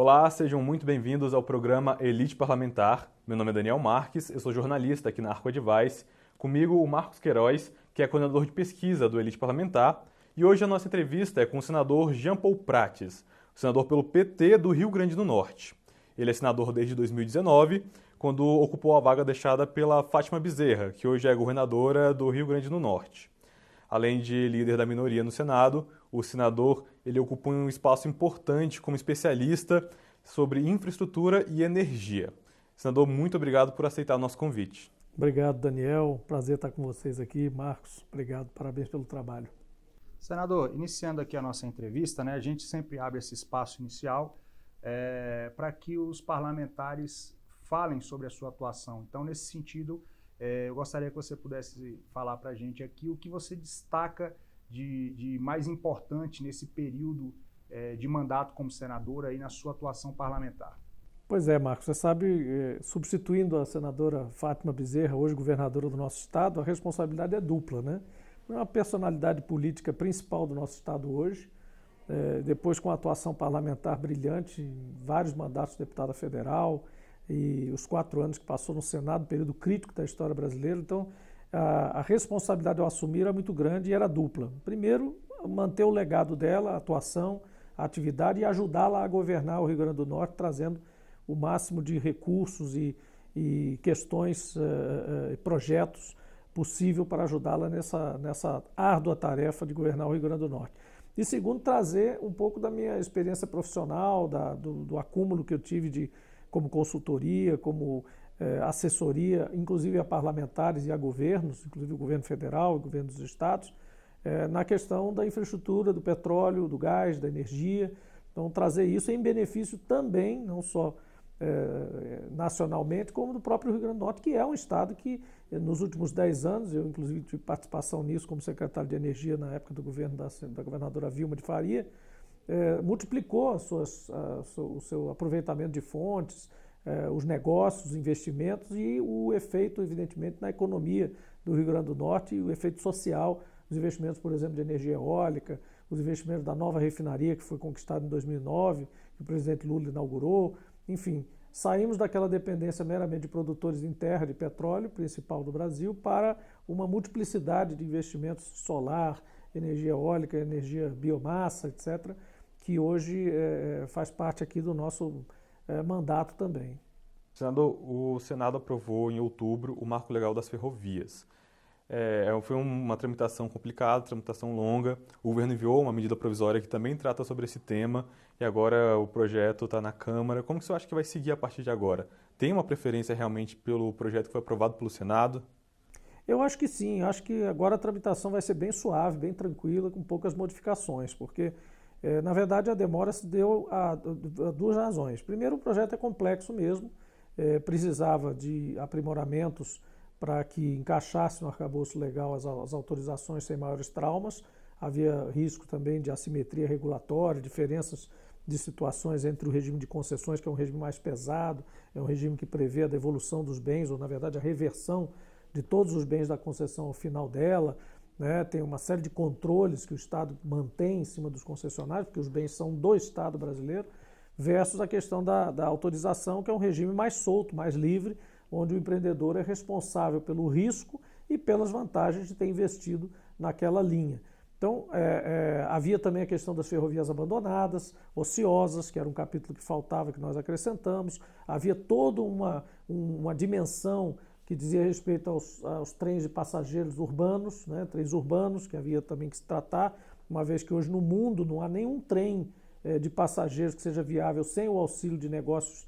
Olá, sejam muito bem-vindos ao programa Elite Parlamentar. Meu nome é Daniel Marques, eu sou jornalista aqui na Arco Advice. Comigo o Marcos Queiroz, que é coordenador de pesquisa do Elite Parlamentar. E hoje a nossa entrevista é com o senador Jean Paul Prates, senador pelo PT do Rio Grande do Norte. Ele é senador desde 2019, quando ocupou a vaga deixada pela Fátima Bezerra, que hoje é governadora do Rio Grande do Norte. Além de líder da minoria no Senado, o senador ele ocupa um espaço importante como especialista sobre infraestrutura e energia. Senador, muito obrigado por aceitar o nosso convite. Obrigado, Daniel. Prazer estar com vocês aqui. Marcos, obrigado. Parabéns pelo trabalho. Senador, iniciando aqui a nossa entrevista, a gente sempre abre esse espaço inicial para que os parlamentares falem sobre a sua atuação. Então, nesse sentido, eu gostaria que você pudesse falar para a gente aqui o que você destaca de mais importante nesse período de mandato como senador aí na sua atuação parlamentar. Pois é, Marcos, você sabe, substituindo a senadora Fátima Bezerra, hoje governadora do nosso estado, a responsabilidade é dupla, né? É uma personalidade política principal do nosso estado hoje, depois com a atuação parlamentar brilhante, em vários mandatos de deputada federal e os 4 anos que passou no Senado, período crítico da história brasileira. Então, a responsabilidade ao assumir era muito grande e era dupla. Primeiro, manter o legado dela, a atuação, a atividade e ajudá-la a governar o Rio Grande do Norte, trazendo o máximo de recursos e questões, projetos possível para ajudá-la nessa árdua tarefa de governar o Rio Grande do Norte. E segundo, trazer um pouco da minha experiência profissional, do acúmulo que eu tive como consultoria, como assessoria, inclusive a parlamentares e a governos, inclusive o governo federal e o governo dos estados, na questão da infraestrutura, do petróleo, do gás, da energia. Então, trazer isso em benefício também, não só nacionalmente, como do próprio Rio Grande do Norte, que é um estado que, nos últimos 10 anos, eu inclusive tive participação nisso como secretário de Energia na época do governo da governadora Vilma de Faria, multiplicou o seu aproveitamento de fontes, os negócios, os investimentos e o efeito, evidentemente, na economia do Rio Grande do Norte e o efeito social, os investimentos, por exemplo, de energia eólica, os investimentos da nova refinaria que foi conquistada em 2009, que o presidente Lula inaugurou. Enfim, saímos daquela dependência meramente de produtores em terra de petróleo, principal do Brasil, para uma multiplicidade de investimentos solar, energia eólica, energia biomassa, etc., que hoje faz parte aqui do nosso mandato também. Senador, o Senado aprovou em outubro o Marco Legal das Ferrovias. Foi uma tramitação complicada, tramitação longa. O governo enviou uma medida provisória que também trata sobre esse tema e agora o projeto está na Câmara. Como que você acha que vai seguir a partir de agora? Tem uma preferência realmente pelo projeto que foi aprovado pelo Senado? Eu acho que sim. Acho que agora a tramitação vai ser bem suave, bem tranquila, com poucas modificações, porque, na verdade, a demora se deu a 2 razões. Primeiro, o projeto é complexo mesmo, precisava de aprimoramentos para que encaixasse no arcabouço legal as autorizações sem maiores traumas. Havia risco também de assimetria regulatória, diferenças de situações entre o regime de concessões, que é um regime mais pesado, é um regime que prevê a devolução dos bens, ou na verdade a reversão de todos os bens da concessão ao final dela, né? Tem uma série de controles que o Estado mantém em cima dos concessionários, porque os bens são do Estado brasileiro, versus a questão da autorização, que é um regime mais solto, mais livre, onde o empreendedor é responsável pelo risco e pelas vantagens de ter investido naquela linha. Então, havia também a questão das ferrovias abandonadas, ociosas, que era um capítulo que faltava, que nós acrescentamos. Havia toda uma dimensão que dizia respeito aos trens de passageiros urbanos, né, trens urbanos, que havia também que se tratar, uma vez que hoje no mundo não há nenhum trem de passageiros que seja viável sem o auxílio de negócios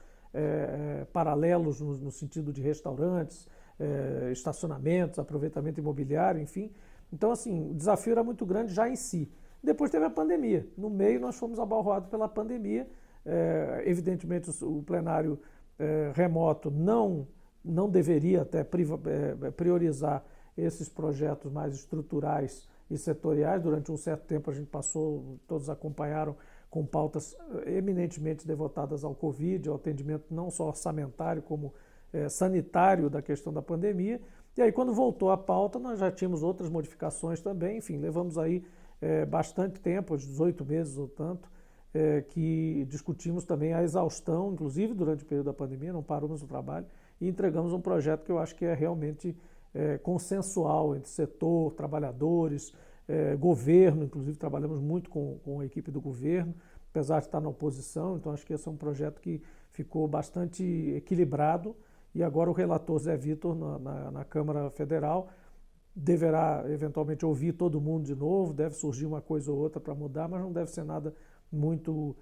paralelos no sentido de restaurantes, estacionamentos, aproveitamento imobiliário, enfim. Então, assim, o desafio era muito grande já em si. Depois teve a pandemia. No meio, nós fomos abalroados pela pandemia. Evidentemente, o plenário remoto não deveria até priorizar esses projetos mais estruturais e setoriais. Durante um certo tempo, a gente passou, todos acompanharam, com pautas eminentemente devotadas ao Covid, ao atendimento não só orçamentário, como sanitário da questão da pandemia. E aí, quando voltou a pauta, nós já tínhamos outras modificações também. Enfim, levamos aí bastante tempo, uns 18 meses ou tanto, que discutimos também a exaustão, inclusive durante o período da pandemia, não paramos o trabalho, e entregamos um projeto que eu acho que é realmente consensual entre setor, trabalhadores, governo, inclusive trabalhamos muito com a equipe do governo, apesar de estar na oposição, então acho que esse é um projeto que ficou bastante equilibrado, e agora o relator Zé Vitor na Câmara Federal deverá eventualmente ouvir todo mundo de novo, deve surgir uma coisa ou outra para mudar, mas não deve ser nada muito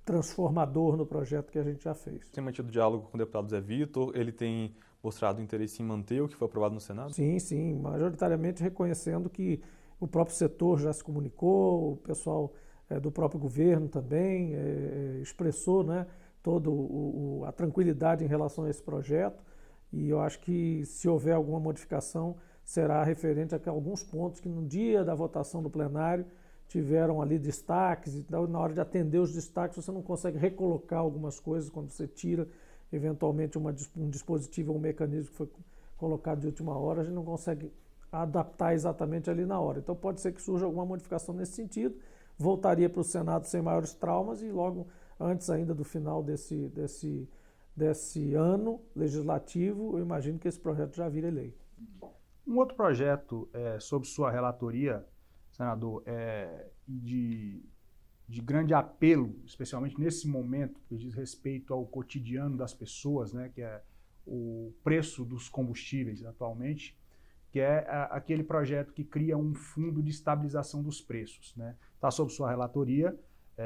transformador no projeto que a gente já fez. Tem mantido diálogo com o deputado Zé Vitor, ele tem mostrado interesse em manter o que foi aprovado no Senado? Sim, sim, majoritariamente reconhecendo que o próprio setor já se comunicou, o pessoal do próprio governo também expressou, né, toda a tranquilidade em relação a esse projeto, e eu acho que se houver alguma modificação será referente a alguns pontos que no dia da votação do plenário tiveram ali destaques, e na hora de atender os destaques você não consegue recolocar algumas coisas quando você tira eventualmente um dispositivo ou um mecanismo que foi colocado de última hora, a gente não consegue adaptar exatamente ali na hora. Então pode ser que surja alguma modificação nesse sentido, voltaria para o Senado sem maiores traumas e logo antes ainda do final desse ano legislativo, eu imagino que esse projeto já vire lei. Um outro projeto sob sua relatoria, senador, de grande apelo, especialmente nesse momento, que diz respeito ao cotidiano das pessoas, né, que é o preço dos combustíveis atualmente, que é aquele projeto que cria um fundo de estabilização dos preços, né? Está sob sua relatoria,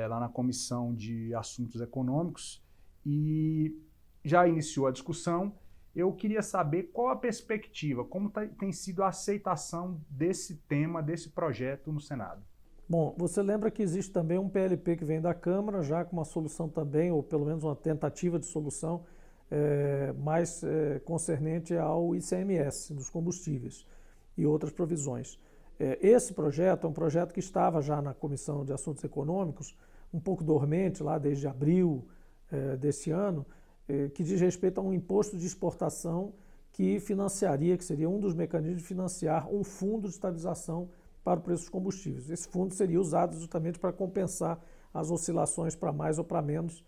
lá na Comissão de Assuntos Econômicos, e já iniciou a discussão. Eu queria saber qual a perspectiva, como tem sido a aceitação desse tema, desse projeto no Senado. Bom, você lembra que existe também um PLP que vem da Câmara, já com uma solução também, ou pelo menos uma tentativa de solução mais concernente ao ICMS dos combustíveis e outras provisões. Esse projeto é um projeto que estava já na Comissão de Assuntos Econômicos, um pouco dormente lá desde abril desse ano, que diz respeito a um imposto de exportação que financiaria, que seria um dos mecanismos de financiar um fundo de estabilização para o preço dos combustíveis. Esse fundo seria usado justamente para compensar as oscilações para mais ou para menos,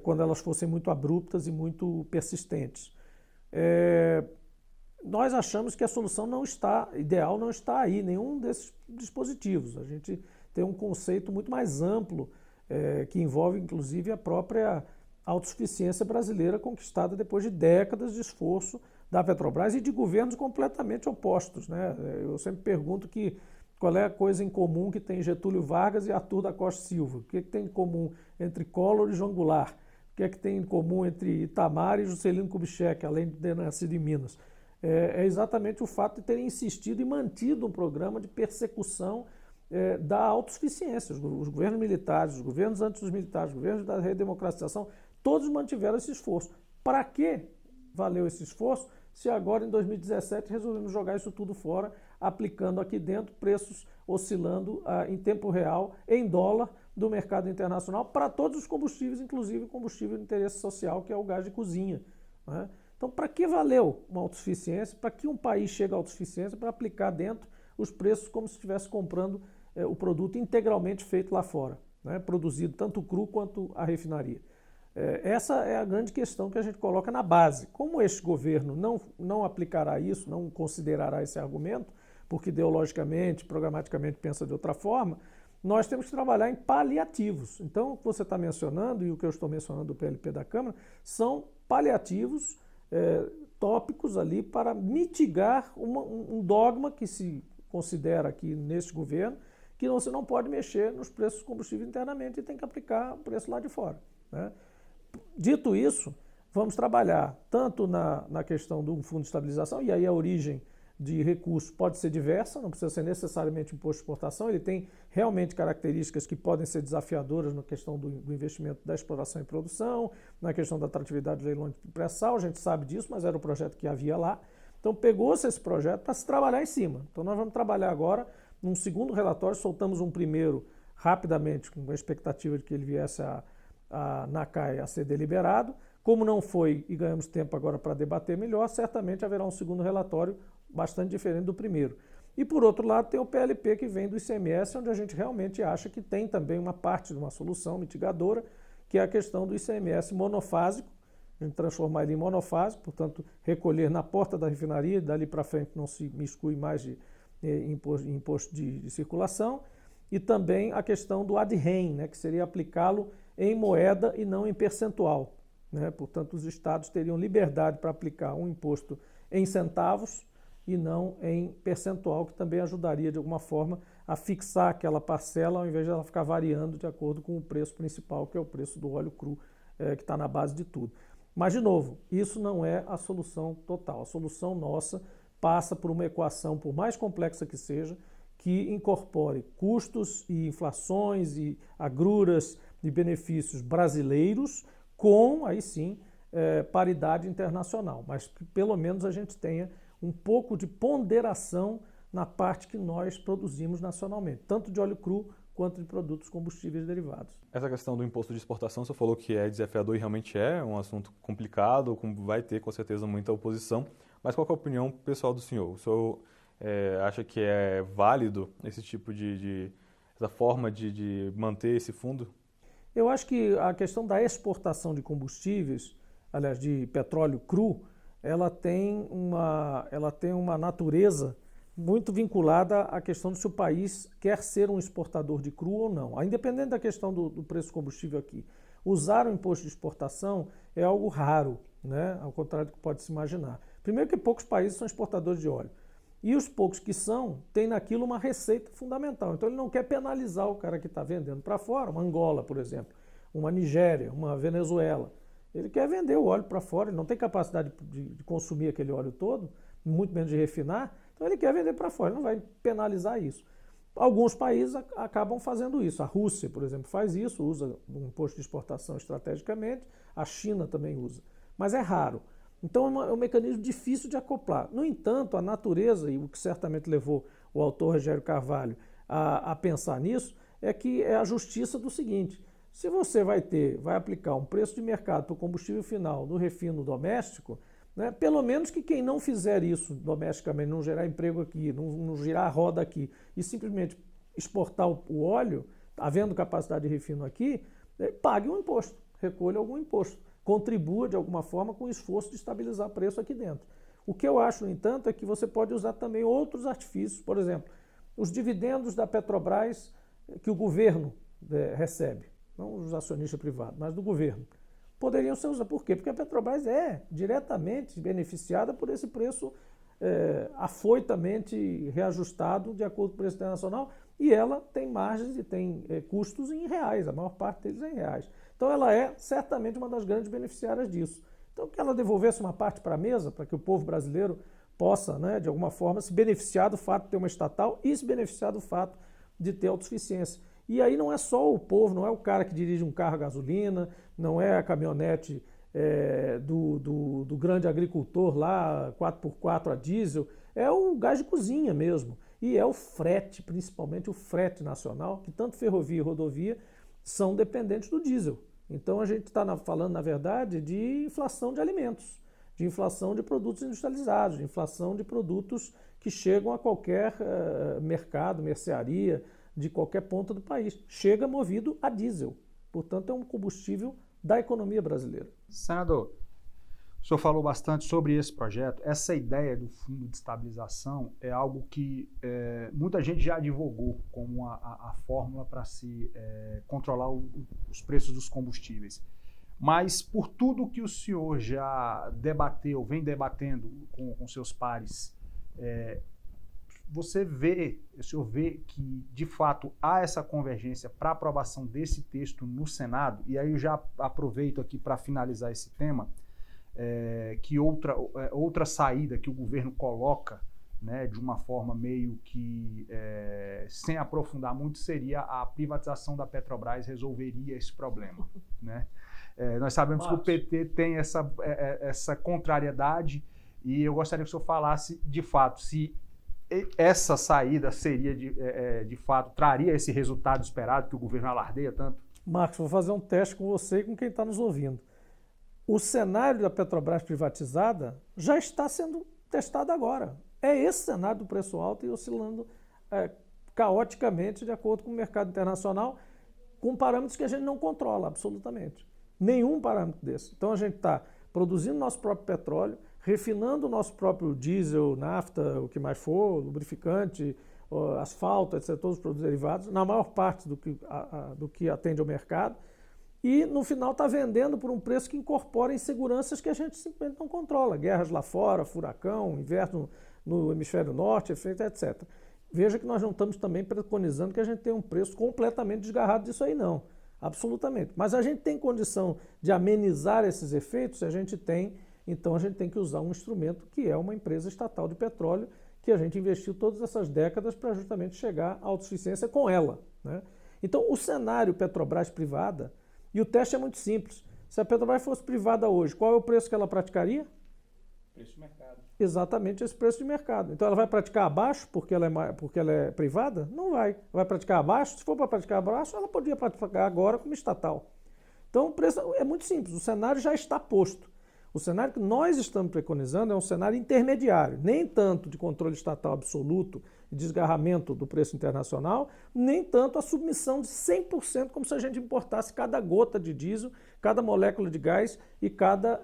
quando elas fossem muito abruptas e muito persistentes. Nós achamos que a solução ideal não está aí, nenhum desses dispositivos. A gente tem um conceito muito mais amplo, que envolve inclusive a própria autossuficiência brasileira conquistada depois de décadas de esforço da Petrobras e de governos completamente opostos, né? Eu sempre pergunto qual é a coisa em comum que tem Getúlio Vargas e Arthur da Costa Silva. O que tem em comum entre Collor e João Goulart? O que tem em comum entre Itamar e Juscelino Kubitschek, além de ter nascido em Minas? É exatamente o fato de terem insistido e mantido um programa de persecução da autossuficiência. Os governos militares, os governos antes dos militares, os governos da redemocratização, todos mantiveram esse esforço. Para que valeu esse esforço se agora, em 2017, resolvemos jogar isso tudo fora, aplicando aqui dentro preços oscilando em tempo real, em dólar, do mercado internacional, para todos os combustíveis, inclusive o combustível de interesse social, que é o gás de cozinha, né? Então, para que valeu uma autossuficiência? Para que um país chega à autossuficiência? Para aplicar dentro os preços como se estivesse comprando o produto integralmente feito lá fora, né? Produzido tanto cru quanto a refinaria. Essa é a grande questão que a gente coloca na base. Como este governo não aplicará isso, não considerará esse argumento, porque ideologicamente, programaticamente pensa de outra forma, nós temos que trabalhar em paliativos. Então, o que você está mencionando e o que eu estou mencionando do PLP da Câmara são paliativos tópicos ali para mitigar um dogma que se considera aqui neste governo, que você não pode mexer nos preços dos combustíveis internamente e tem que aplicar o preço lá de fora, né? Dito isso, vamos trabalhar tanto na questão do fundo de estabilização, e aí a origem de recursos pode ser diversa, não precisa ser necessariamente imposto de exportação, ele tem realmente características que podem ser desafiadoras na questão do investimento da exploração e produção, na questão da atratividade do leilão de pré-sal, a gente sabe disso, mas era o projeto que havia lá. Então pegou-se esse projeto para se trabalhar em cima. Então nós vamos trabalhar agora num segundo relatório, soltamos um primeiro rapidamente, com a expectativa de que ele viesse na CAI a ser deliberado. Como não foi e ganhamos tempo agora para debater melhor, certamente haverá um segundo relatório bastante diferente do primeiro. E, por outro lado, tem o PLP que vem do ICMS, onde a gente realmente acha que tem também uma parte de uma solução mitigadora, que é a questão do ICMS monofásico, a gente transformar ele em monofásico, portanto, recolher na porta da refinaria, dali para frente não se miscui mais de imposto de circulação, e também a questão do ad rem, né, que seria aplicá-lo em moeda e não em percentual, né? Portanto, os estados teriam liberdade para aplicar um imposto em centavos e não em percentual, que também ajudaria de alguma forma a fixar aquela parcela ao invés de ela ficar variando de acordo com o preço principal, que é o preço do óleo cru, que está na base de tudo. Mas, de novo, isso não é a solução total. A solução nossa passa por uma equação, por mais complexa que seja, que incorpore custos e inflações e agruras e benefícios brasileiros com, aí sim, paridade internacional. Mas que pelo menos a gente tenha um pouco de ponderação na parte que nós produzimos nacionalmente, tanto de óleo cru quanto de produtos combustíveis derivados. Essa questão do imposto de exportação, você falou que é desafiador e realmente é um assunto complicado, vai ter com certeza muita oposição, mas qual é a opinião pessoal do senhor? O senhor acha que é válido esse tipo essa forma de manter esse fundo? Eu acho que a questão da exportação de combustíveis, aliás, de petróleo cru, ela tem uma natureza muito vinculada à questão de se o país quer ser um exportador de cru ou não. Independente da questão do preço do combustível aqui, usar o imposto de exportação é algo raro, né? Ao contrário do que pode se imaginar. Primeiro que poucos países são exportadores de óleo. E os poucos que são, têm naquilo uma receita fundamental. Então ele não quer penalizar o cara que está vendendo para fora, uma Angola, por exemplo, uma Nigéria, uma Venezuela. Ele quer vender o óleo para fora, ele não tem capacidade de consumir aquele óleo todo, muito menos de refinar, então ele quer vender para fora, ele não vai penalizar isso. Alguns países acabam fazendo isso. A Rússia, por exemplo, faz isso, usa um imposto de exportação estrategicamente, a China também usa, mas é raro. Então é um mecanismo difícil de acoplar. No entanto, a natureza, e o que certamente levou o autor Rogério Carvalho a pensar nisso, é que é a justiça do seguinte: se você vai aplicar um preço de mercado para o combustível final no refino doméstico, né, pelo menos que quem não fizer isso domesticamente, não gerar emprego aqui, não girar a roda aqui e simplesmente exportar o óleo, havendo capacidade de refino aqui, pague um imposto, recolha algum imposto, contribua de alguma forma com o esforço de estabilizar o preço aqui dentro. O que eu acho, no entanto, é que você pode usar também outros artifícios, por exemplo, os dividendos da Petrobras que o governo recebe, não os acionistas privados, mas do governo, poderiam ser usados. Por quê? Porque a Petrobras é diretamente beneficiada por esse preço afoitamente reajustado de acordo com o preço internacional, e ela tem margens e tem custos em reais, a maior parte deles é em reais. Então ela é certamente uma das grandes beneficiárias disso. Então que ela devolvesse uma parte para a mesa, para que o povo brasileiro possa, né, de alguma forma, se beneficiar do fato de ter uma estatal e se beneficiar do fato de ter autossuficiência. E aí não é só o povo, não é o cara que dirige um carro a gasolina, não é a caminhonete do grande agricultor lá, 4x4 a diesel, é o gás de cozinha mesmo. E é o frete, principalmente o frete nacional, que tanto ferrovia e rodovia são dependentes do diesel. Então a gente está falando, na verdade, de inflação de alimentos, de inflação de produtos industrializados, de inflação de produtos que chegam a qualquer mercado, mercearia, de qualquer ponta do país. Chega movido a diesel. Portanto, é um combustível da economia brasileira. Senador, o senhor falou bastante sobre esse projeto. Essa ideia do fundo de estabilização é algo que muita gente já advogou como a fórmula para se controlar os preços dos combustíveis. Mas por tudo que o senhor já debateu, vem debatendo com seus pares, o senhor vê que, de fato, há essa convergência para aprovação desse texto no Senado, e aí eu já aproveito aqui para finalizar esse tema, que outra saída que o governo coloca, né, de uma forma meio que, sem aprofundar muito, seria a privatização da Petrobras resolveria esse problema, né? Nós sabemos que o PT tem essa contrariedade, e eu gostaria que o senhor falasse, de fato, se essa saída seria, de fato, traria esse resultado esperado que o governo alardeia tanto? Marcos, vou fazer um teste com você e com quem está nos ouvindo. O cenário da Petrobras privatizada já está sendo testado agora. É esse cenário do preço alto e oscilando caoticamente de acordo com o mercado internacional, com parâmetros que a gente não controla absolutamente. Nenhum parâmetro desse. Então a gente está produzindo nosso próprio petróleo, refinando o nosso próprio diesel, nafta, o que mais for, lubrificante, asfalto, etc., todos os produtos derivados, na maior parte do que atende ao mercado, e no final está vendendo por um preço que incorpora inseguranças que a gente simplesmente não controla. Guerras lá fora, furacão, inverno no hemisfério norte, etc. Veja que nós não estamos também preconizando que a gente tenha um preço completamente desgarrado disso aí, não. Absolutamente. Mas a gente tem condição de amenizar esses efeitos? A gente tem. Então a gente tem que usar um instrumento que é uma empresa estatal de petróleo, que a gente investiu todas essas décadas para justamente chegar à autossuficiência com ela, né? Então o cenário Petrobras privada, e o teste é muito simples. Se a Petrobras fosse privada hoje, qual é o preço que ela praticaria? Preço de mercado. Exatamente esse preço de mercado. Então ela vai praticar abaixo porque ela é privada? Não vai. Vai praticar abaixo? Se for para praticar abaixo, ela podia praticar agora como estatal. Então o preço é muito simples, o cenário já está posto. O cenário que nós estamos preconizando é um cenário intermediário, nem tanto de controle estatal absoluto e desgarramento do preço internacional, nem tanto a submissão de 100%, como se a gente importasse cada gota de diesel, cada molécula de gás e cada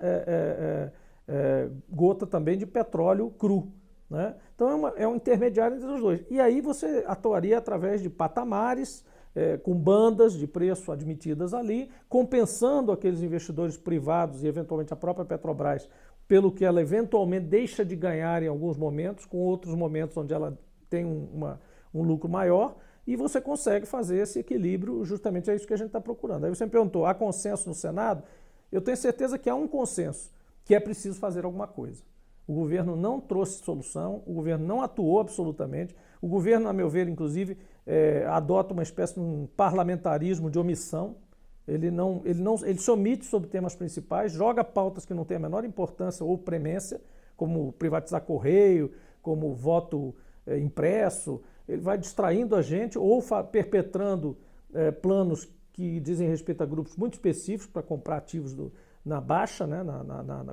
gota também de petróleo cru, né? Então é um intermediário entre os dois. E aí você atuaria através de patamares, com bandas de preço admitidas ali, compensando aqueles investidores privados e eventualmente a própria Petrobras pelo que ela eventualmente deixa de ganhar em alguns momentos, com outros momentos onde ela tem um lucro maior, e você consegue fazer esse equilíbrio, justamente é isso que a gente está procurando. Aí você me perguntou, há consenso no Senado? Eu tenho certeza que há um consenso, que é preciso fazer alguma coisa. O governo não trouxe solução, o governo não atuou absolutamente, o governo, a meu ver, inclusive, adota uma espécie de um parlamentarismo de omissão. Ele se omite sobre temas principais, joga pautas que não têm a menor importância ou premência, como privatizar correio, como voto impresso. Ele vai distraindo a gente ou perpetrando planos que dizem respeito a grupos muito específicos para comprar ativos na baixa, né,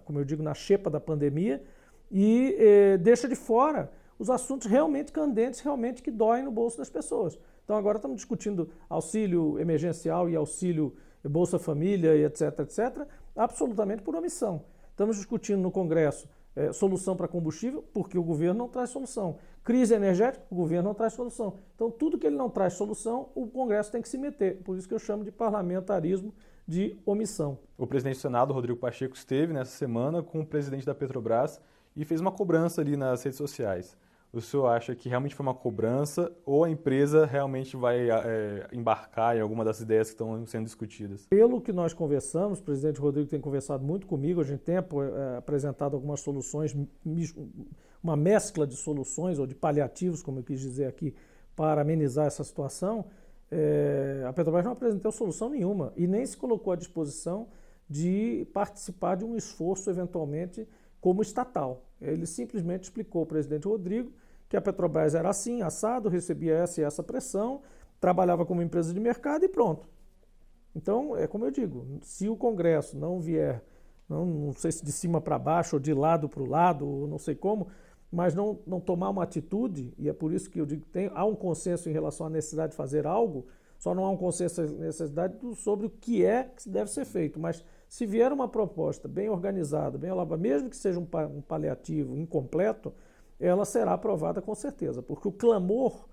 como eu digo, na xepa da pandemia, e deixa de fora os assuntos realmente candentes, realmente que doem no bolso das pessoas. Então agora estamos discutindo auxílio emergencial e auxílio Bolsa Família e etc, absolutamente por omissão. Estamos discutindo no Congresso solução para combustível, porque o governo não traz solução. Crise energética, o governo não traz solução. Então tudo que ele não traz solução, o Congresso tem que se meter. Por isso que eu chamo de parlamentarismo de omissão. O presidente do Senado, Rodrigo Pacheco, esteve nessa semana com o presidente da Petrobras e fez uma cobrança ali nas redes sociais. O senhor acha que realmente foi uma cobrança ou a empresa realmente vai embarcar em alguma das ideias que estão sendo discutidas? Pelo que nós conversamos, o presidente Rodrigo tem conversado muito comigo, a gente tem apresentado algumas soluções, uma mescla de soluções ou de paliativos, como eu quis dizer aqui, para amenizar essa situação. A Petrobras não apresentou solução nenhuma e nem se colocou à disposição de participar de um esforço, eventualmente, como estatal. Ele simplesmente explicou ao presidente Rodrigo que a Petrobras era assim, assado, recebia essa e essa pressão, trabalhava como empresa de mercado e pronto. Então, é como eu digo, se o Congresso não vier, não sei se de cima para baixo ou de lado para o lado, ou não sei como, mas não tomar uma atitude, e é por isso que eu digo que há um consenso em relação à necessidade de fazer algo, só não há um consenso necessidade sobre o que deve ser feito, mas se vier uma proposta bem organizada, bem elaborada, mesmo que seja um paliativo incompleto, ela será aprovada com certeza, porque o clamor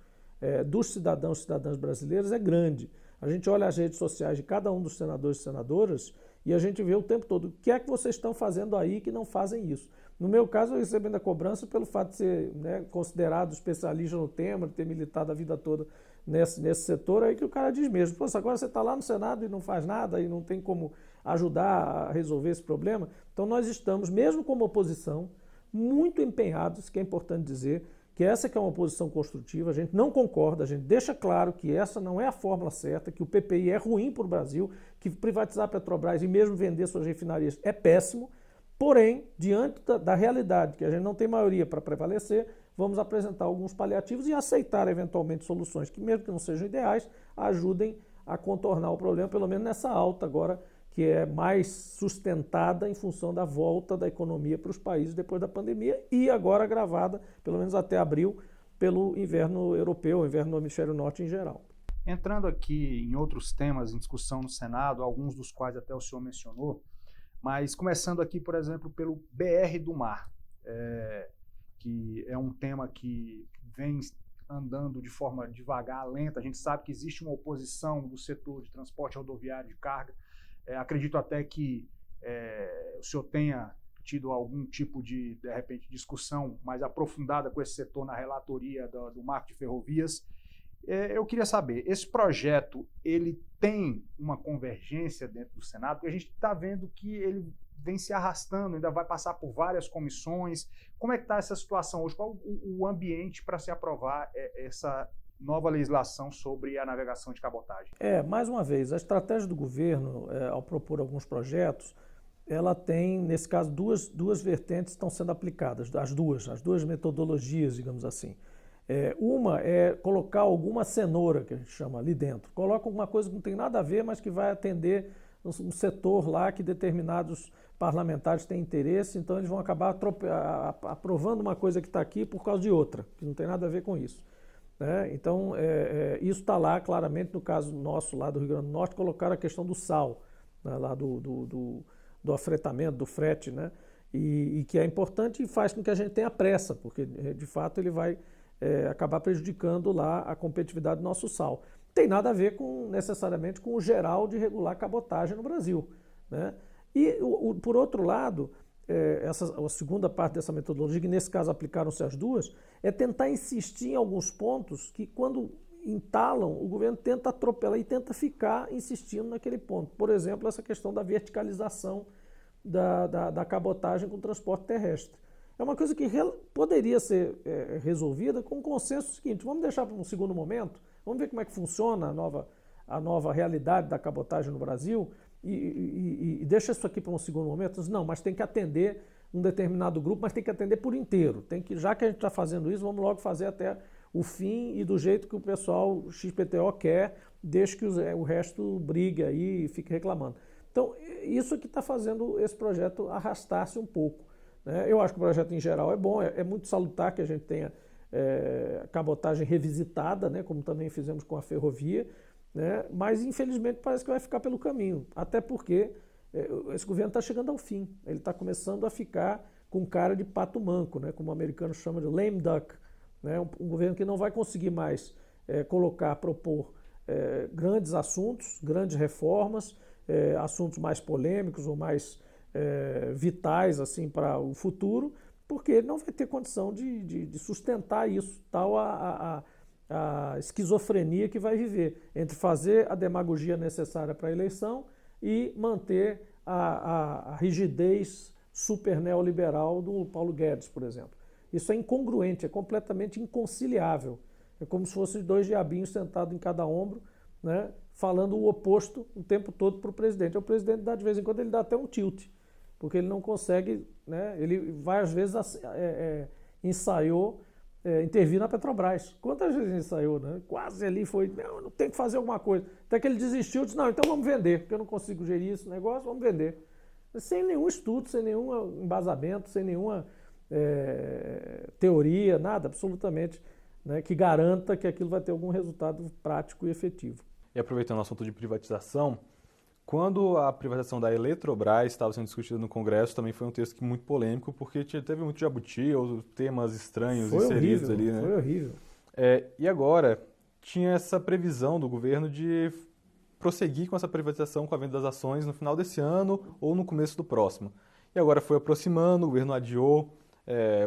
dos cidadãos e cidadãs brasileiros é grande. A gente olha as redes sociais de cada um dos senadores e senadoras e a gente vê o tempo todo o que é que vocês estão fazendo aí que não fazem isso. No meu caso, eu recebo ainda cobrança pelo fato de ser considerado especialista no tema, de ter militado a vida toda nesse setor, aí que o cara diz mesmo, pô, agora você está lá no Senado e não faz nada e não tem como ajudar a resolver esse problema. Então nós estamos, mesmo como oposição, muito empenhados, que é importante dizer, que essa que é uma posição construtiva, a gente não concorda, a gente deixa claro que essa não é a fórmula certa, que o PPI é ruim para o Brasil, que privatizar a Petrobras e mesmo vender suas refinarias é péssimo, porém, diante da realidade, que a gente não tem maioria para prevalecer, vamos apresentar alguns paliativos e aceitar eventualmente soluções que, mesmo que não sejam ideais, ajudem a contornar o problema, pelo menos nessa alta agora, que é mais sustentada em função da volta da economia para os países depois da pandemia e agora agravada, pelo menos até abril, pelo inverno europeu, o inverno no hemisfério norte em geral. Entrando aqui em outros temas em discussão no Senado, alguns dos quais até o senhor mencionou, mas começando aqui, por exemplo, pelo BR do Mar, que é um tema que vem andando de forma devagar, lenta. A gente sabe que existe uma oposição do setor de transporte rodoviário de carga. Acredito até que o senhor tenha tido algum tipo de repente, discussão mais aprofundada com esse setor na relatoria do Marco de Ferrovias. Eu queria saber, esse projeto, ele tem uma convergência dentro do Senado? Porque a gente está vendo que ele vem se arrastando, ainda vai passar por várias comissões. Como é que está essa situação hoje? Qual o ambiente para se aprovar essa nova legislação sobre a navegação de cabotagem? Mais uma vez, a estratégia do governo, ao propor alguns projetos, ela tem, nesse caso, duas vertentes que estão sendo aplicadas, as duas metodologias, digamos assim. Uma é colocar alguma cenoura, que a gente chama ali dentro. Coloca alguma coisa que não tem nada a ver, mas que vai atender um setor lá que determinados parlamentares têm interesse, então eles vão acabar aprovando uma coisa que está aqui por causa de outra, que não tem nada a ver com isso. Então, isso está lá claramente, no caso nosso, lá do Rio Grande do Norte, colocaram a questão do sal, né, lá do afretamento, do frete, né, e que é importante e faz com que a gente tenha pressa, porque, de fato, ele vai acabar prejudicando lá a competitividade do nosso sal. Tem nada a ver necessariamente com o geral de regular a cabotagem no Brasil, né? E, por outro lado, a segunda parte dessa metodologia, que nesse caso aplicaram-se as duas, é tentar insistir em alguns pontos que, quando entalam, o governo tenta atropelar e tenta ficar insistindo naquele ponto. Por exemplo, essa questão da verticalização da cabotagem com o transporte terrestre. É uma coisa que poderia ser resolvida com o consenso seguinte: vamos deixar para um segundo momento, vamos ver como é que funciona a nova realidade da cabotagem no Brasil e deixa isso aqui para um segundo momento. Não, mas tem que atender um determinado grupo, mas tem que atender por inteiro. Já que a gente está fazendo isso, vamos logo fazer até o fim e do jeito que o pessoal XPTO quer, deixe que o resto brigue aí e fique reclamando. Então, isso que está fazendo esse projeto arrastar-se um pouco. Eu acho que o projeto em geral é bom, é muito salutar que a gente tenha cabotagem revisitada, né, como também fizemos com a ferrovia, né, mas infelizmente parece que vai ficar pelo caminho, até porque esse governo está chegando ao fim, ele está começando a ficar com cara de pato manco, né, como o americano chama de lame duck, né, um governo que não vai conseguir mais propor grandes assuntos, grandes reformas, assuntos mais polêmicos ou mais vitais assim para o futuro, porque ele não vai ter condição de sustentar isso, tal a esquizofrenia que vai viver entre fazer a demagogia necessária para a eleição e manter a rigidez super neoliberal do Paulo Guedes, por exemplo. Isso é incongruente, é completamente inconciliável. É como se fossem dois diabinhos sentados em cada ombro, né, falando o oposto o tempo todo para o presidente. O presidente dá, de vez em quando, ele dá até um tilt, porque ele não consegue, né, ele várias vezes ensaiou intervir na Petrobras. Quantas vezes ele ensaiou, né? Quase ali foi, não tem que fazer alguma coisa. Até que ele desistiu, disse, não, então vamos vender, porque eu não consigo gerir esse negócio, vamos vender. Sem nenhum estudo, sem nenhum embasamento, sem nenhuma teoria, nada, absolutamente, né, que garanta que aquilo vai ter algum resultado prático e efetivo. E aproveitando o assunto de privatização, quando a privatização da Eletrobras estava sendo discutida no Congresso, também foi um texto muito polêmico, porque teve muito jabuti, ou temas estranhos inseridos ali, né? Foi horrível. E agora, tinha essa previsão do governo de prosseguir com essa privatização, com a venda das ações no final desse ano ou no começo do próximo. E agora foi aproximando, o governo adiou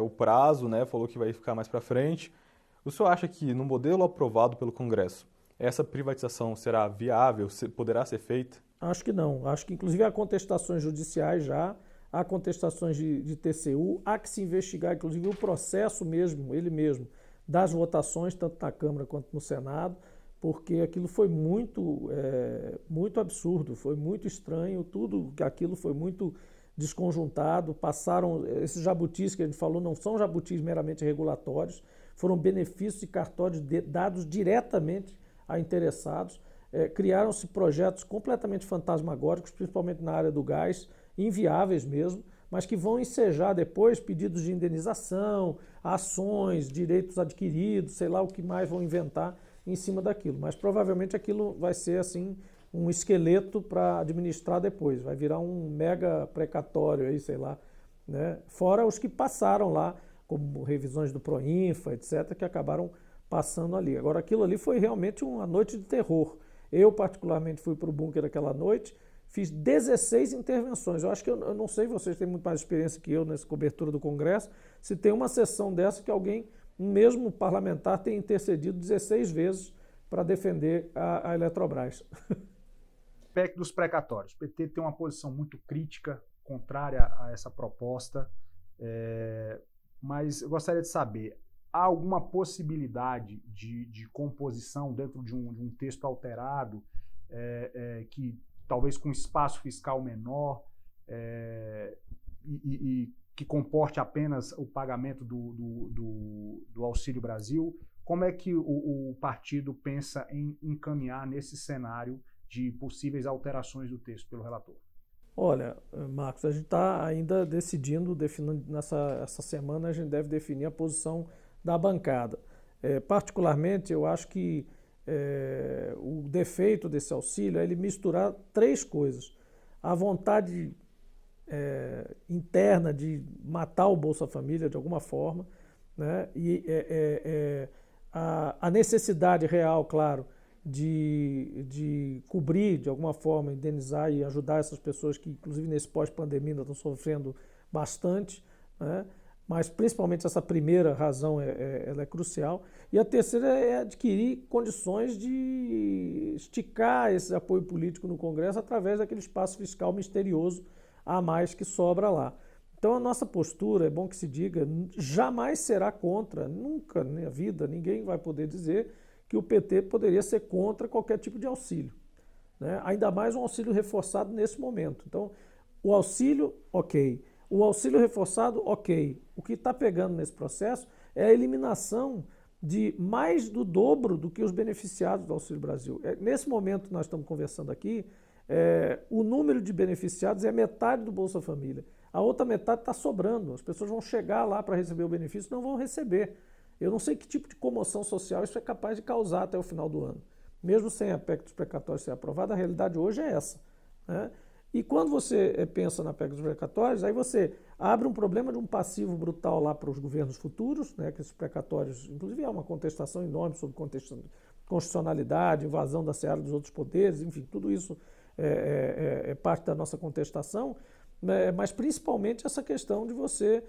o prazo, né? Falou que vai ficar mais para frente. O senhor acha que, no modelo aprovado pelo Congresso, essa privatização será viável, poderá ser feita? Acho que não. Acho que, inclusive, há contestações judiciais já, há contestações de TCU, há que se investigar, inclusive, o processo mesmo, ele mesmo, das votações, tanto na Câmara quanto no Senado, porque aquilo foi muito absurdo, foi muito estranho, tudo aquilo foi muito desconjuntado, passaram, esses jabutis que a gente falou não são jabutis meramente regulatórios, foram benefícios e cartórios dados diretamente a interessados. criaram-se projetos completamente fantasmagóricos, principalmente na área do gás, inviáveis mesmo, mas que vão ensejar depois pedidos de indenização, ações, direitos adquiridos, sei lá o que mais vão inventar em cima daquilo. Mas provavelmente aquilo vai ser assim um esqueleto para administrar depois, vai virar um mega precatório aí, sei lá, né? Fora os que passaram lá, como revisões do Proinfa, etc., que acabaram passando ali. Agora, aquilo ali foi realmente uma noite de terror. Eu, particularmente, fui para o bunker aquela noite, fiz 16 intervenções. Eu acho que, eu não sei, vocês têm muito mais experiência que eu nessa cobertura do Congresso, se tem uma sessão dessa que alguém, um mesmo parlamentar, tem intercedido 16 vezes para defender a Eletrobras. PEC dos precatórios. O PT tem uma posição muito crítica, contrária a essa proposta, mas eu gostaria de saber, há alguma possibilidade de composição dentro de um texto alterado, que talvez com espaço fiscal menor e que comporte apenas o pagamento do Auxílio Brasil? Como é que o partido pensa em encaminhar nesse cenário de possíveis alterações do texto pelo relator? Olha, Marcos, a gente está ainda definindo essa semana a gente deve definir a posição da bancada. Particularmente, eu acho que o defeito desse auxílio é ele misturar três coisas. A vontade interna de matar o Bolsa Família de alguma forma, né? E a necessidade real, claro, de cobrir, de alguma forma, indenizar e ajudar essas pessoas que, inclusive, nesse pós-pandemia, ainda estão sofrendo bastante, né? Mas, principalmente, essa primeira razão ela é crucial. E a terceira é adquirir condições de esticar esse apoio político no Congresso através daquele espaço fiscal misterioso a mais que sobra lá. Então, a nossa postura, é bom que se diga, jamais será contra, nunca na vida, ninguém vai poder dizer que o PT poderia ser contra qualquer tipo de auxílio, né? Ainda mais um auxílio reforçado nesse momento. Então, o auxílio, ok. O auxílio reforçado, ok. O que está pegando nesse processo é a eliminação de mais do dobro do que os beneficiados do Auxílio Brasil. Nesse momento que nós estamos conversando aqui, o número de beneficiados é metade do Bolsa Família. A outra metade está sobrando. As pessoas vão chegar lá para receber o benefício e não vão receber. Eu não sei que tipo de comoção social isso é capaz de causar até o final do ano. Mesmo sem a PEC dos precatórios ser aprovada, a realidade hoje é essa, né? E quando você pensa na PEC dos precatórios, aí você abre um problema de um passivo brutal lá para os governos futuros, né? Que esses precatórios, inclusive, há uma contestação enorme sobre constitucionalidade, invasão da seara dos outros poderes, enfim, tudo isso é parte da nossa contestação, né? Mas principalmente essa questão de você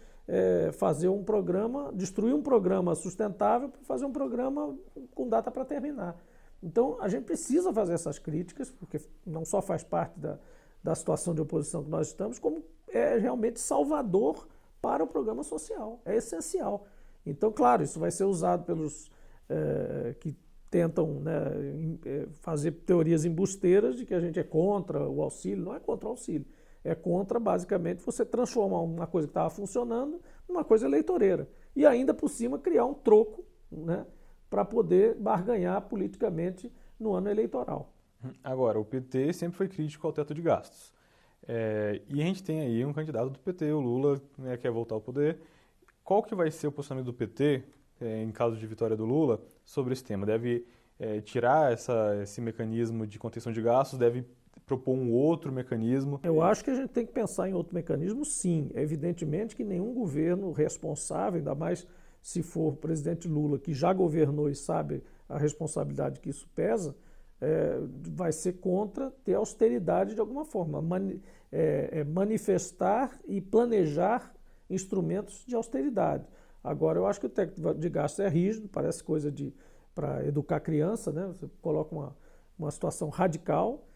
fazer um programa, destruir um programa sustentável para fazer um programa com data para terminar. Então, a gente precisa fazer essas críticas, porque não só faz parte da situação de oposição que nós estamos, como é realmente salvador para o programa social, é essencial. Então, claro, isso vai ser usado pelos que tentam, né, fazer teorias embusteiras de que a gente é contra o auxílio. Não é contra o auxílio, é contra, basicamente, você transformar uma coisa que estava funcionando numa coisa eleitoreira. E ainda por cima criar um troco, né, para poder barganhar politicamente no ano eleitoral. Agora, o PT sempre foi crítico ao teto de gastos. E a gente tem aí um candidato do PT, o Lula, né, quer voltar ao poder. Qual que vai ser o posicionamento do PT, em caso de vitória do Lula, sobre esse tema? Deve tirar esse mecanismo de contenção de gastos? Deve propor um outro mecanismo? Eu acho que a gente tem que pensar em outro mecanismo, sim. É evidentemente que nenhum governo responsável, ainda mais se for o presidente Lula, que já governou e sabe a responsabilidade que isso pesa, vai ser contra ter austeridade de alguma forma, manifestar e planejar instrumentos de austeridade. Agora, eu acho que o teto de gastos é rígido, parece coisa para educar a criança, né? Você coloca uma situação radical,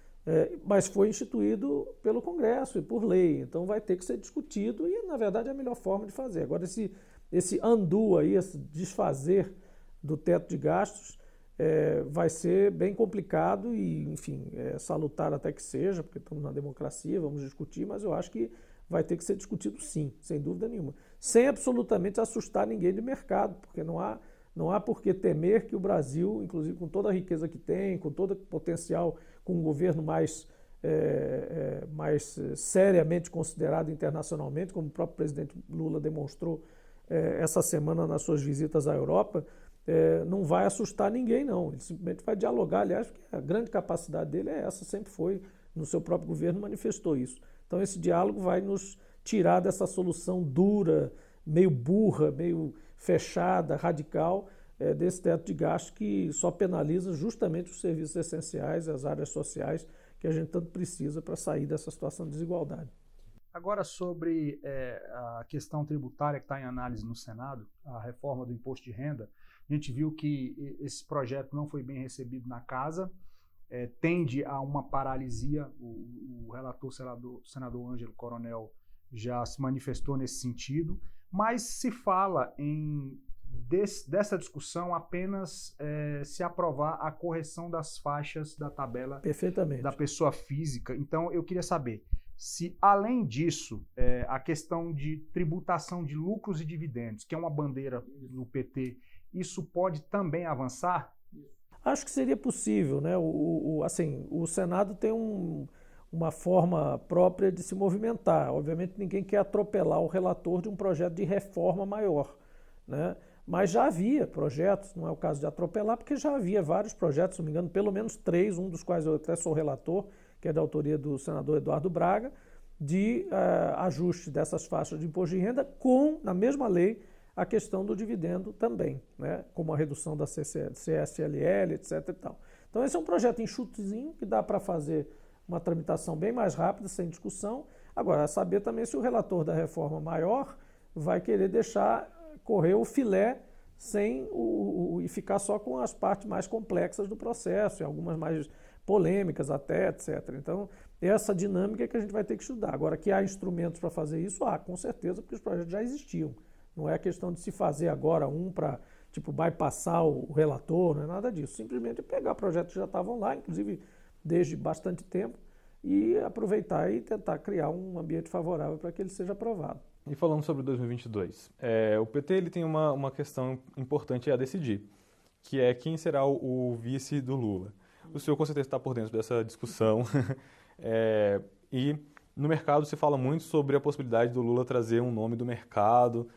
mas foi instituído pelo Congresso e por lei, então vai ter que ser discutido e, na verdade, é a melhor forma de fazer. Agora, esse undo aí, esse desfazer do teto de gastos, vai ser bem complicado e, enfim, salutar até que seja, porque estamos na democracia, vamos discutir, mas eu acho que vai ter que ser discutido sim, sem dúvida nenhuma. Sem absolutamente assustar ninguém de mercado, porque não há Não há por que temer que o Brasil, inclusive com toda a riqueza que tem, com todo o potencial, com um governo mais seriamente considerado internacionalmente, como o próprio presidente Lula demonstrou essa semana nas suas visitas à Europa, não vai assustar ninguém, não. Ele simplesmente vai dialogar. Aliás, porque a grande capacidade dele é essa, sempre foi, no seu próprio governo manifestou isso. Então esse diálogo vai nos tirar dessa solução dura, meio burra, meio fechada, radical, desse teto de gasto que só penaliza justamente os serviços essenciais, as áreas sociais que a gente tanto precisa para sair dessa situação de desigualdade. Agora, sobre a questão tributária que está em análise no Senado, a reforma do imposto de renda, a gente viu que esse projeto não foi bem recebido na casa, tende a uma paralisia. O relator, senador Ângelo Coronel, já se manifestou nesse sentido, mas se fala dessa discussão apenas se aprovar a correção das faixas da tabela da pessoa física. Então, eu queria saber se, além disso, a questão de tributação de lucros e dividendos, que é uma bandeira do PT, isso pode também avançar? Acho que seria possível, né? O Senado tem uma forma própria de se movimentar. Obviamente, ninguém quer atropelar o relator de um projeto de reforma maior, né? Mas já havia projetos, não é o caso de atropelar, porque já havia vários projetos, se não me engano, pelo menos 3, um dos quais eu até sou relator, que é da autoria do senador Eduardo Braga, de ajuste dessas faixas de imposto de renda com, na mesma lei, a questão do dividendo também, né? Como a redução da CSLL, etc. E tal. Então esse é um projeto enxutozinho que dá para fazer uma tramitação bem mais rápida, sem discussão. Agora, saber também se o relator da reforma maior vai querer deixar correr o filé e ficar só com as partes mais complexas do processo, e algumas mais polêmicas até, etc. Então, essa dinâmica é que a gente vai ter que estudar. Agora, que há instrumentos para fazer isso, há, com certeza, porque os projetos já existiam. Não é questão de se fazer agora para, bypassar o relator, não é nada disso. Simplesmente pegar projetos que já estavam lá, inclusive desde bastante tempo, e aproveitar e tentar criar um ambiente favorável para que ele seja aprovado. E falando sobre 2022, o PT ele tem uma questão importante a decidir, que é quem será o vice do Lula. O senhor com certeza está por dentro dessa discussão e no mercado se fala muito sobre a possibilidade do Lula trazer um nome do mercado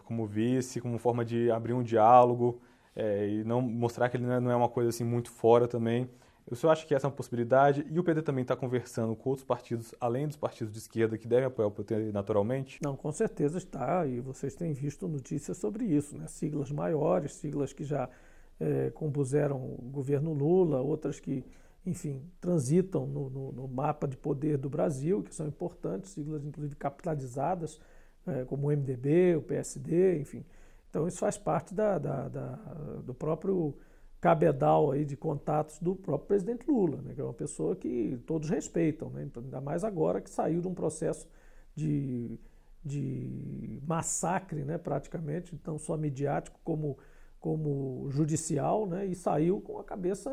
como vice, como forma de abrir um diálogo e não mostrar que ele não é uma coisa assim muito fora também. O senhor acha que essa é uma possibilidade? E o PT também está conversando com outros partidos, além dos partidos de esquerda, que devem apoiar o PT naturalmente? Não, com certeza está, e vocês têm visto notícias sobre isso, né? Siglas maiores, siglas que já compuseram o governo Lula, outras que, enfim, transitam no mapa de poder do Brasil, que são importantes, siglas inclusive capitalizadas, como o MDB, o PSD, enfim. Então isso faz parte do próprio cabedal aí de contatos do próprio presidente Lula, né, que é uma pessoa que todos respeitam, né, ainda mais agora que saiu de um processo de massacre, né, praticamente, então só midiático como judicial, né, e saiu com a cabeça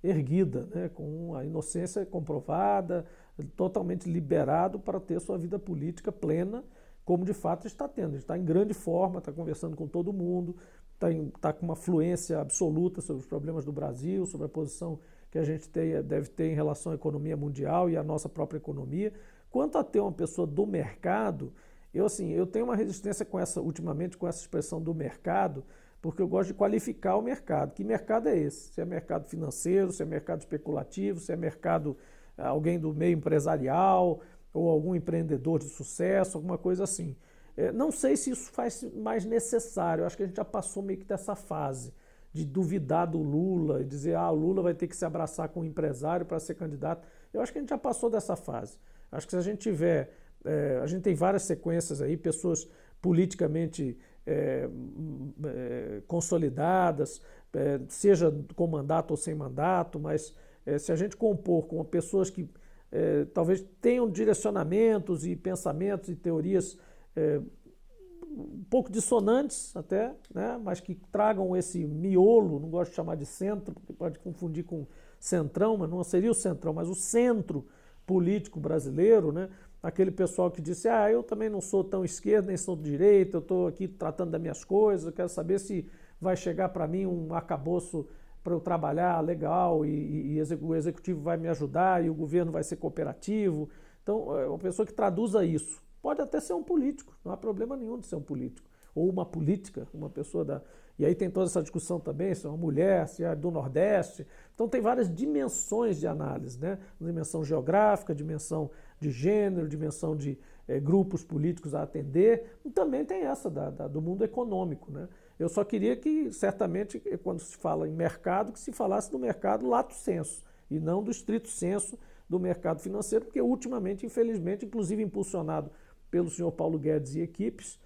erguida, né, com a inocência comprovada, totalmente liberado para ter sua vida política plena, como de fato está tendo. Ele está em grande forma, está conversando com todo mundo, está com uma fluência absoluta sobre os problemas do Brasil, sobre a posição que a gente deve ter em relação à economia mundial e à nossa própria economia. Quanto a ter uma pessoa do mercado, eu tenho uma resistência ultimamente com essa expressão do mercado, porque eu gosto de qualificar o mercado. Que mercado é esse? Se é mercado financeiro, se é mercado especulativo, se é mercado alguém do meio empresarial ou algum empreendedor de sucesso, alguma coisa assim. Não sei se isso faz mais necessário, acho que a gente já passou meio que dessa fase de duvidar do Lula e dizer o Lula vai ter que se abraçar com um empresário para ser candidato. Eu acho que a gente já passou dessa fase. Acho que se a gente tiver, a gente tem várias sequências aí, pessoas politicamente consolidadas, seja com mandato ou sem mandato, mas se a gente compor com pessoas que talvez tenham direcionamentos e pensamentos e teorias um pouco dissonantes até, né, mas que tragam esse miolo, não gosto de chamar de centro, porque pode confundir com centrão, mas não seria o centrão, mas o centro político brasileiro, né, aquele pessoal que disse, eu também não sou tão esquerda, nem sou de direita, eu estou aqui tratando das minhas coisas, eu quero saber se vai chegar para mim um arcabouço para eu trabalhar legal e o executivo vai me ajudar e o governo vai ser cooperativo. Então, é uma pessoa que traduza isso. Pode até ser um político, não há problema nenhum de ser um político. Ou uma política, uma pessoa da... E aí tem toda essa discussão também, se é uma mulher, se é do Nordeste. Então tem várias dimensões de análise, né? Dimensão geográfica, dimensão de gênero, dimensão de grupos políticos a atender. E também tem essa do mundo econômico, né? Eu só queria que, certamente, quando se fala em mercado, que se falasse do mercado lato sensu, e não do estrito sensu do mercado financeiro, porque ultimamente, infelizmente, inclusive impulsionado pelo senhor Paulo Guedes e equipes,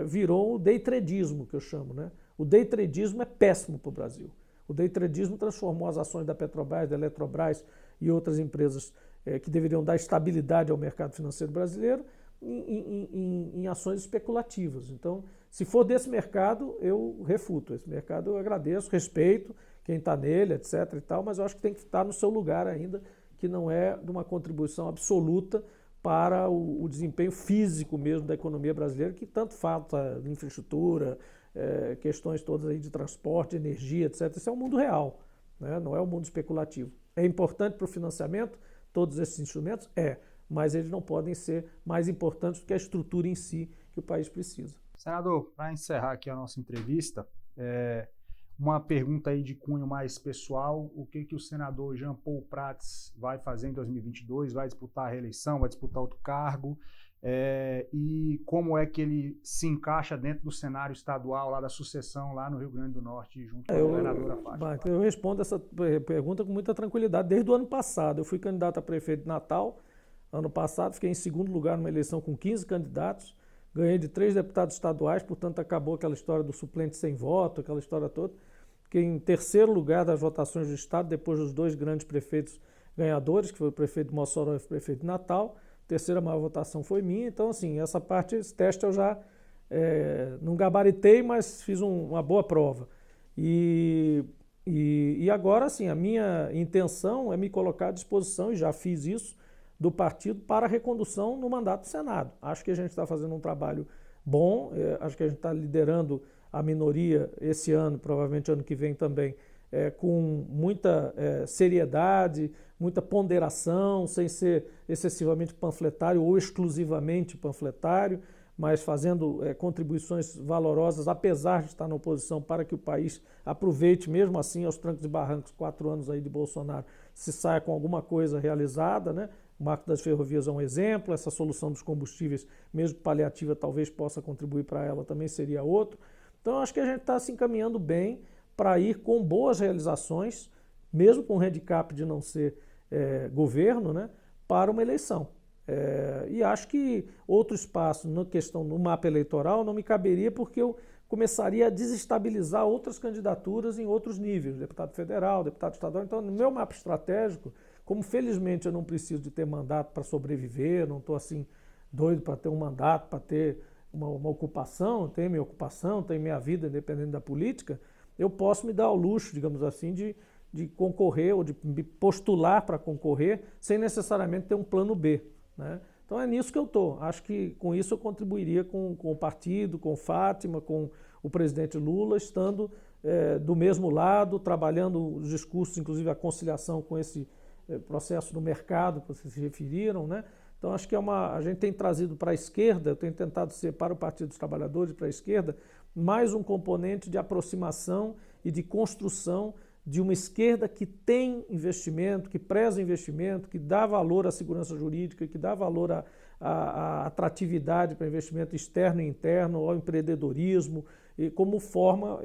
virou o day tradismo, que eu chamo, né? O day tradismo é péssimo para o Brasil. O day tradismo transformou as ações da Petrobras, da Eletrobras e outras empresas que deveriam dar estabilidade ao mercado financeiro brasileiro em ações especulativas. Então, se for desse mercado, eu refuto. Esse mercado eu agradeço, respeito quem está nele, etc. e tal, mas eu acho que tem que estar no seu lugar ainda, que não é de uma contribuição absoluta para o desempenho físico mesmo da economia brasileira, que tanto falta de infraestrutura, questões todas aí de transporte, energia, etc. Isso é um mundo real, né? Não é um mundo especulativo. É importante para o financiamento, todos esses instrumentos? Mas eles não podem ser mais importantes do que a estrutura em si que o país precisa. Senador, para encerrar aqui a nossa entrevista, uma pergunta aí de cunho mais pessoal: o que o senador Jean Paul Prats vai fazer em 2022? Vai disputar a reeleição? Vai disputar outro cargo? E como é que ele se encaixa dentro do cenário estadual lá da sucessão lá no Rio Grande do Norte, junto com a governadora Fátima? Eu respondo essa pergunta com muita tranquilidade. Desde o ano passado, eu fui candidato a prefeito de Natal. Ano passado, fiquei em segundo lugar numa eleição com 15 candidatos. Ganhei de 3 deputados estaduais, portanto acabou aquela história do suplente sem voto, aquela história toda. Fiquei em terceiro lugar das votações do estado, depois dos 2 grandes prefeitos ganhadores, que foi o prefeito de Mossoró e o prefeito de Natal. A terceira maior votação foi minha, então assim, essa parte, esse teste eu já não gabaritei, mas fiz uma boa prova. E agora sim, a minha intenção é me colocar à disposição, e já fiz isso, do partido para a recondução no mandato do Senado. Acho que a gente está fazendo um trabalho bom, acho que a gente está liderando a minoria esse ano, provavelmente ano que vem também, com muita seriedade, muita ponderação, sem ser excessivamente panfletário ou exclusivamente panfletário, mas fazendo contribuições valorosas, apesar de estar na oposição, para que o país aproveite, mesmo assim, aos trancos e barrancos, 4 anos aí de Bolsonaro, se saia com alguma coisa realizada, né? O Marco das Ferrovias é um exemplo, essa solução dos combustíveis, mesmo paliativa, talvez possa contribuir para ela, também seria outro. Então, acho que a gente está se encaminhando bem para ir com boas realizações, mesmo com o handicap de não ser governo, né, para uma eleição. E acho que outro espaço na questão no mapa eleitoral não me caberia, porque eu começaria a desestabilizar outras candidaturas em outros níveis, deputado federal, deputado estadual. Então, no meu mapa estratégico, como felizmente eu não preciso de ter mandato para sobreviver, não estou assim doido para ter um mandato, para ter uma ocupação, tenho minha ocupação, tenho minha vida independente da política, eu posso me dar ao luxo, digamos assim, de concorrer ou de me postular para concorrer sem necessariamente ter um plano B, né? Então é nisso que eu estou. Acho que com isso eu contribuiria com o partido, com Fátima, com o presidente Lula, estando do mesmo lado, trabalhando os discursos, inclusive a conciliação com esse processo no mercado que vocês se referiram, né? Então acho que a gente tem trazido para a esquerda, eu tenho tentado ser para o Partido dos Trabalhadores, para a esquerda, mais um componente de aproximação e de construção de uma esquerda que tem investimento, que preza investimento, que dá valor à segurança jurídica, que dá valor à atratividade para investimento externo e interno, ao empreendedorismo, e como forma,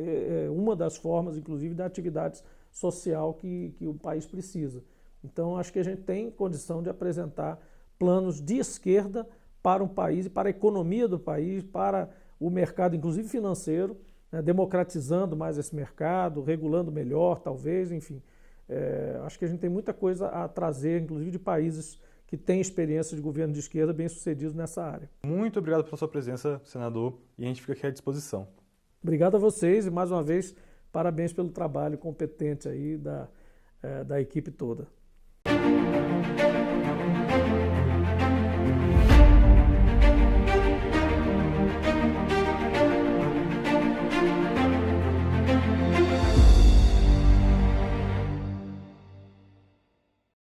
uma das formas, inclusive, da atividade social que o país precisa. Então, acho que a gente tem condição de apresentar planos de esquerda para o país e para a economia do país, para o mercado, inclusive financeiro, né, democratizando mais esse mercado, regulando melhor, talvez, enfim. Acho que a gente tem muita coisa a trazer, inclusive de países que têm experiência de governo de esquerda bem-sucedidos nessa área. Muito obrigado pela sua presença, senador, e a gente fica aqui à disposição. Obrigado a vocês e, mais uma vez, parabéns pelo trabalho competente aí da equipe toda.